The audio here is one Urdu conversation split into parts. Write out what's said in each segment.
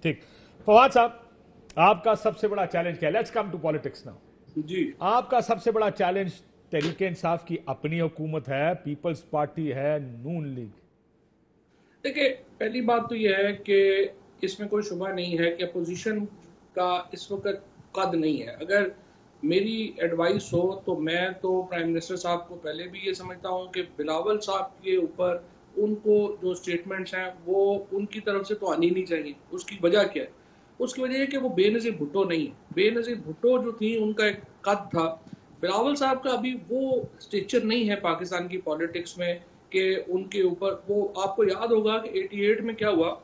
ٹھیک فواد صاحب آپ کا سب سے بڑا چیلنج کیا ہے؟ Let's come to politics now. جی آپ کا سب سے بڑا چیلنج تحریک انصاف کی اپنی حکومت ہے، پیپلز پارٹی ہے، نون لیگ؟ دیکھیں، پہلی بات تو یہ ہے کہ اس میں کوئی شبہ نہیں ہے کہ اپوزیشن کا اس وقت قد نہیں ہے. اگر میری ایڈوائس ہو تو میں تو پرائم منسٹر صاحب کو پہلے بھی یہ سمجھتا ہوں کہ بلاول صاحب کے اوپر ان کو جو سٹیٹمنٹس ہیں وہ ان کی طرف سے تو آنی نہیں چاہیے. اس کی وجہ کیا ہے؟ اس کی وجہ یہ کہ وہ بے نظیر بھٹو نہیں ہے. بے نظیر بھٹو جو تھی ان کا ایک قد تھا. بلاول صاحب کا ابھی وہ اسٹیچر نہیں ہے پاکستان کی پالیٹکس میں کہ ان کے اوپر وہ. آپ کو یاد ہوگا کہ 88 میں کیا ہوا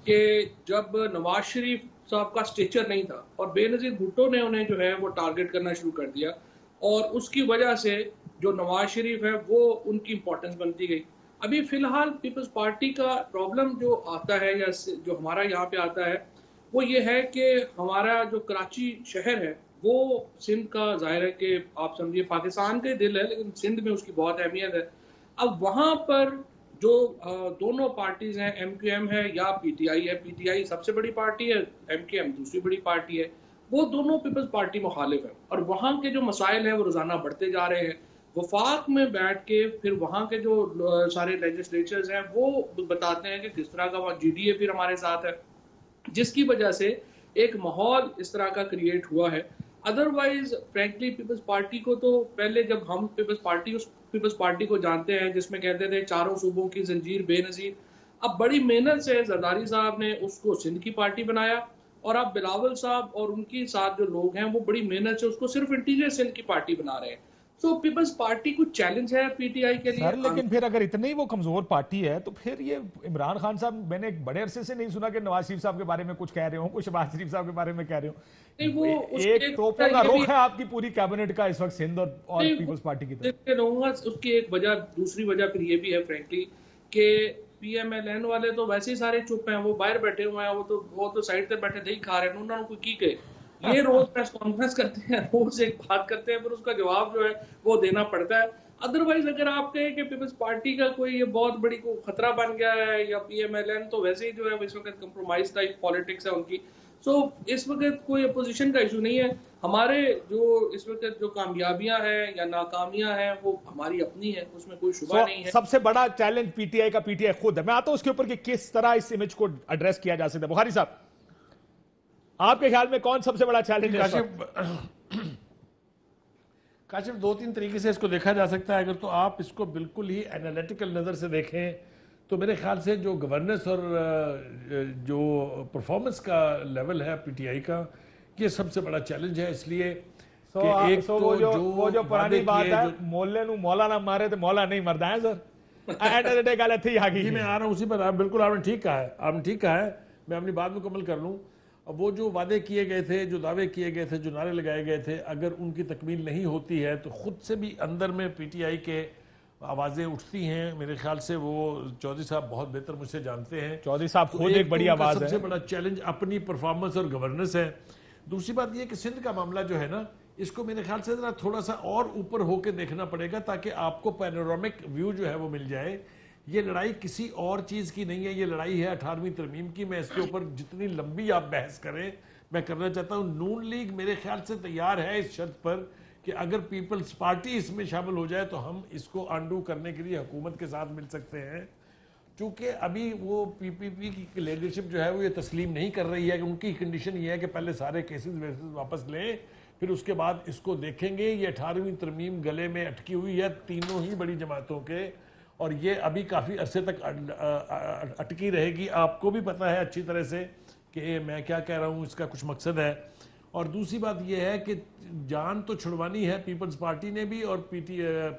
کہ جب نواز شریف صاحب کا اسٹیچر نہیں تھا اور بے نظیر بھٹو نے انہیں جو ہے وہ ٹارگٹ کرنا شروع کر دیا اور اس کی وجہ سے جو نواز شریف ہے وہ ان کی امپورٹنس بنتی گئی. ابھی فی الحال پیپلز پارٹی کا پرابلم جو آتا ہے یا جو ہمارا یہاں پہ آتا ہے وہ یہ ہے کہ ہمارا جو کراچی شہر ہے وہ سندھ کا ظاہر ہے کہ آپ سمجھیے پاکستان کا دل ہے لیکن سندھ میں اس کی بہت اہمیت ہے. اب وہاں پر جو دونوں پارٹیز ہیں، ایم کیو ایم ہے یا پی ٹی آئی ہے. پی ٹی آئی سب سے بڑی پارٹی ہے، ایم کیو ایم دوسری بڑی پارٹی ہے. وہ دونوں پیپلز پارٹی مخالف ہیں اور وہاں کے جو مسائل ہیں وہ روزانہ بڑھتے جا رہے ہیں. وفاق میں بیٹھ کے پھر وہاں کے جو سارے لیجسلیچرز ہیں وہ بتاتے ہیں کہ کس طرح کا وہاں جی ڈی اے پھر ہمارے ساتھ ہے، جس کی وجہ سے ایک ماحول اس طرح کا کریٹ ہوا ہے. ادروائز فرینکلی پیپلز پارٹی کو تو پہلے جب ہم پیپلز پارٹی کو جانتے ہیں جس میں کہتے تھے چاروں صوبوں کی زنجیر بے نظیر، اب بڑی محنت سے زرداری صاحب نے اس کو سندھ کی پارٹی بنایا اور اب بلاول صاحب اور ان کے ساتھ جو لوگ ہیں وہ بڑی محنت سے اس کو صرف انٹیریئر سندھ کی پارٹی بنا رہے ہیں. تو پیپلز پارٹی کو چیلنج ہے پی ٹی آئی کے لیے. سر لیکن پھر اگر اتنی ہی وہ کمزور پارٹی ہے تو پھر یہ عمران خان صاحب، میں نے ایک بڑے عرصے سے نہیں سنا کہ نواز شریف صاحب کے بارے میں کچھ کہہ رہے ہوں، کچھ شہباز شریف صاحب کے بارے میں کہہ رہے نہیں، ہوں. وہ اس ایک کی توپوں کا یہ بھی رخ ہے آپ کی پوری کیبنٹ کا اس وقت سندھ اور پیپلز پارٹی کی طرف. رہوں گا. اس کی ایک وجہ، دوسری وجہ پھر یہ بھی ہے فرینکلی کہ پی ایم ایل این والے تو ویسے ہی سارے چپ ہیں، وہ باہر بیٹھے ہوئے ہیں، وہ تو سائڈ پہ بیٹھے دہی کھا رہے ہیں. انہوں نے کوئی کی کہ یہ روز پریس کانفرنس کرتے ہیں، روز ایک بات کرتے ہیں، پھر اس کا جواب جو ہے وہ دینا پڑتا ہے. ادروائز اگر آپ کہیں کہ پیپلز پارٹی کا کوئی یہ بہت بڑی کوئی خطرہ بن گیا ہے یا پی ایم ایل این، تو ویسے ہی جو ہے اس وقت کمپرومائز ٹائپ پالیٹکس ہے ان کی. سو اس وقت کوئی اپوزیشن کا ایشو نہیں ہے. ہمارے جو اس وقت جو کامیابیاں ہیں یا ناکامیاں ہیں وہ ہماری اپنی ہیں، اس میں کوئی شبہ نہیں ہے. سب سے بڑا چیلنج پی ٹی آئی کا پی ٹی آئی خود ہے. میں آتا ہوں اس کے اوپر کہ کس طرح اس امیج کو ایڈریس کیا جا سکتا ہے. بخاری صاحب آپ کے خیال میں کون سب سے بڑا چیلنج ہے؟ کاشف دو تین طریقے سے اس کو دیکھا جا سکتا ہے. اگر تو آپ اس کو بالکل ہی انالیٹیکل نظر سے دیکھیں تو میرے خیال سے جو گورننس اور جو پرفارمنس کا لیول ہے پی ٹی آئی کا، یہ سب سے بڑا چیلنج ہے. اس لیے کہ ایک تو وہ جو پرانی بات ہے مولے نو مولا نہ مارے تو مولا نہیں مردا ہے سر. جی میں آ رہا ہوں اسی پر. بالکل آپ نے ٹھیک کہا ہے. میں اپنی بات مکمل کر لوں. وہ جو وعدے کیے گئے تھے، جو دعوے کیے گئے تھے، جو نعرے لگائے گئے تھے، اگر ان کی تکمیل نہیں ہوتی ہے تو خود سے بھی اندر میں پی ٹی آئی کے آوازیں اٹھتی ہیں. میرے خیال سے وہ چودھری صاحب بہت بہتر مجھ سے جانتے ہیں. چودھری صاحب خود ایک بڑی آواز ہے. سب سے بڑا چیلنج اپنی پرفارمنس اور گورننس ہے. دوسری بات یہ کہ سندھ کا معاملہ جو ہے نا، اس کو میرے خیال سے ذرا تھوڑا سا اور اوپر ہو کے دیکھنا پڑے گا تاکہ آپ کو پینورامک ویو جو ہے وہ مل جائے. یہ لڑائی کسی اور چیز کی نہیں ہے، یہ لڑائی ہے 18ویں ترمیم کی. میں اس کے اوپر جتنی لمبی آپ بحث کریں میں کرنا چاہتا ہوں. نون لیگ میرے خیال سے تیار ہے اس شرط پر کہ اگر پیپلز پارٹی اس میں شامل ہو جائے تو ہم اس کو انڈو کرنے کے لیے حکومت کے ساتھ مل سکتے ہیں. چونکہ ابھی وہ پی پی پی کی لیڈرشپ جو ہے وہ یہ تسلیم نہیں کر رہی ہے کہ ان کی کنڈیشن یہ ہے کہ پہلے سارے کیسز ویسز واپس لیں، پھر اس کے بعد اس کو دیکھیں گے. یہ 18ویں ترمیم گلے میں اٹکی ہوئی ہے تینوں ہی بڑی جماعتوں کے، اور یہ ابھی کافی عرصے تک اٹکی رہے گی. آپ کو بھی پتہ ہے اچھی طرح سے کہ میں کیا کہہ رہا ہوں، اس کا کچھ مقصد ہے. اور دوسری بات یہ ہے کہ جان تو چھڑوانی ہے پیپلز پارٹی نے بھی اور پی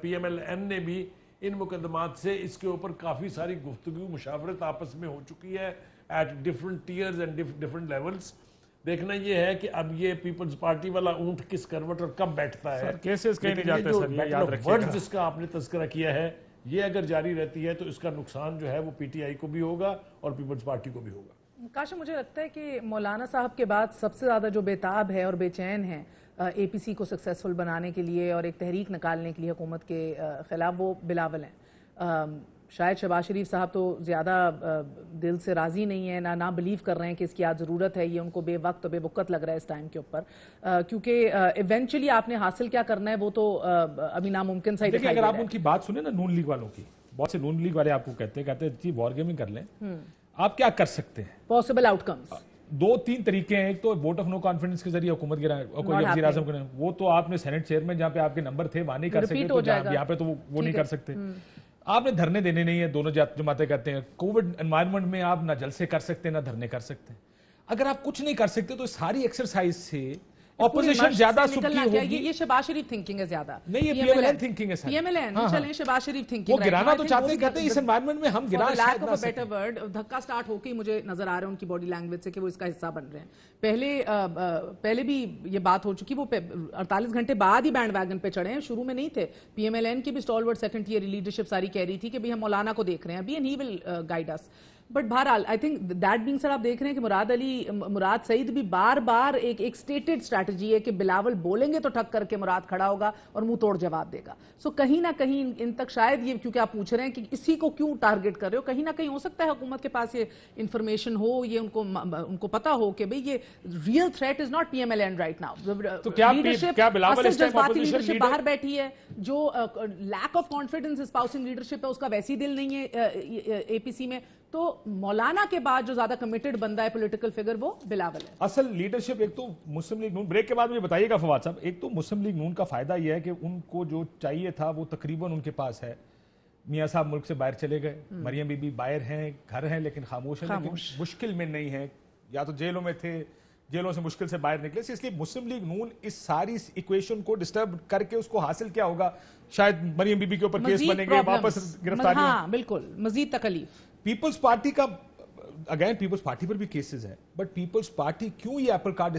ایم ایل این نے بھی. ان مقدمات سے اس کے اوپر کافی ساری گفتگو مشاورت آپس میں ہو چکی ہے at different tiers and different levels. دیکھنا یہ ہے کہ اب یہ پیپلز پارٹی والا اونٹ کس کروٹ اور کب بیٹھتا ہے. کیسز کہیں نہیں جاتے سر، یہ یاد رکھیے ورڈز جس کا آپ نے تذکرہ کیا ہے، یہ اگر جاری رہتی ہے تو اس کا نقصان جو ہے وہ پی ٹی آئی کو بھی ہوگا اور پیپلز پارٹی کو بھی ہوگا. کاشف مجھے لگتا ہے کہ مولانا صاحب کے بعد سب سے زیادہ جو بےتاب ہے اور بے چین ہے اے پی سی کو سکسیسفل بنانے کے لیے اور ایک تحریک نکالنے کے لیے حکومت کے خلاف، وہ بلاول ہیں. شاید شہباز شریف صاحب تو زیادہ دل سے راضی نہیں ہے، نہ بلیو کر رہے ہیں کہ اس کی آج ضرورت ہے، یہ ان کو بے وقت بے وقت لگ رہا ہے اس ٹائم کے اوپر، کیونکہ ایونچولی آپ نے حاصل کیا کرنا ہے وہ تو ابھی ناممکن سا ہی دیکھیں دکھائی اگر دے آپ رہا ان کی بات سنیں نا نون لیگ والوں کی، بہت سے نون لیگ والے آپ کو کہتے ہیں جی وار گیمنگ کر لیں، آپ کیا کر سکتے ہیں؟ پاسبل آؤٹ کمز 2-3 طریقے ہیں. ایک تو ووٹ آف نو کانفیڈنس کے ذریعے حکومت گرائیں، کوئی وزیر اعظم کو، وہ تو آپ نے سینٹ چیئرمین جہاں پہ آپ کے نمبر تھے وہاں نہیں کر سکتے، تو یہاں پہ تو وہ نہیں کر سکتے. آپ نے دھرنے دینے نہیں ہے، دونوں جماعتیں کہتے ہیں. کووڈ انوائرمنٹ میں آپ نہ جلسے کر سکتے نہ دھرنے کر سکتے. اگر آپ کچھ نہیں کر سکتے تو ساری ایکسرسائز سے اپوزیشن زیادہ سبکی ہوگی. یہ شہباز شریف تھنکنگ ہے زیادہ، نہیں یہ P M L N thinking ہے. پی ایم ایل این چلیں شہباز شریف تھنکنگ وہ گرانا تو چاہتے ہیں، کہتے ہیں اس انوائرمنٹ میں ہم گرا شاید نہ بیٹر ورڈ دھکا سٹارٹ ہو کے ہی مجھے نظر آ رہا ہے ان کی باڈی لینگویج سے کہ وہ اس کا حصہ بن رہے ہیں. پہلے بھی یہ بات ہو چکی، وہ 48 گھنٹے بعد ہی بینڈ ویگن پہ چڑھے ہیں، شروع میں نہیں تھے. پی ایم ایل این کی بھی اسٹالورٹ سیکنڈ ایئر لیڈرشپ ساری کہہ رہی تھی کہ ہم مولانا کو دیکھ رہے ہیں ابھی and he will guide us. But بہرحال I think that being sir آپ دیکھ رہے ہیں کہ مراد سعید بھی بار بار ایک اسٹیٹڈ اسٹریٹجی ہے کہ بلاول بولیں گے تو ٹھک کر کے مراد کھڑا ہوگا اور منہ توڑ جواب دے گا. سو کہیں نہ کہیں ان تک شاید یہ، کیونکہ آپ پوچھ رہے ہیں کہ اسی کو کیوں ٹارگٹ کر رہے ہو، کہیں نہ کہیں ہو سکتا ہے حکومت کے پاس یہ انفارمیشن ہو، یہ ان کو پتا ہو کہ بھئی یہ real threat is not P M L N right now. تو کیا بلاول اس ٹائم اپوزیشن لیڈرشپ باہر بیٹھی ہے، جو lack of confidence espousing leadership ہے اس کا ویسی دل نہیں ہے اے پی سی میں. تو مولانا کے بعد جو زیادہ کمیٹڈ بندہ ہے پولیٹیکل فگر وہ بلاول ہے. اصل لیڈرشپ ایک تو مسلم لیگ نون، بریک کے بعد مجھے بتائیے گا فواد صاحب، ایک تو مسلم لیگ نون کا فائدہ یہ ہے کہ ان کو جو چاہیے تھا وہ تقریباً ان کے پاس ہے. میاں صاحب ملک سے باہر چلے گئے، مریم بی بی باہر ہیں، گھر ہیں لیکن خاموش ہیں، لیکن مشکل میں نہیں ہیں، یا تو جیلوں میں تھے، جیلوں سے مشکل سے باہر نکلے. اس لیے مسلم لیگ نون اس ساری ایکویشن کو ڈسٹرب کر کے اس کو حاصل کیا ہوگا، شاید مریم بی بی کے اوپر کیس بنیں گے، واپس گرفتاری. ہاں بالکل، مزید تکلیف. پیپلز پارٹی کا اگین پیپلز پارٹی پر بھی کیسز ہیں، بٹ پیپلز پارٹی کیوں یہ ایپل کارڈ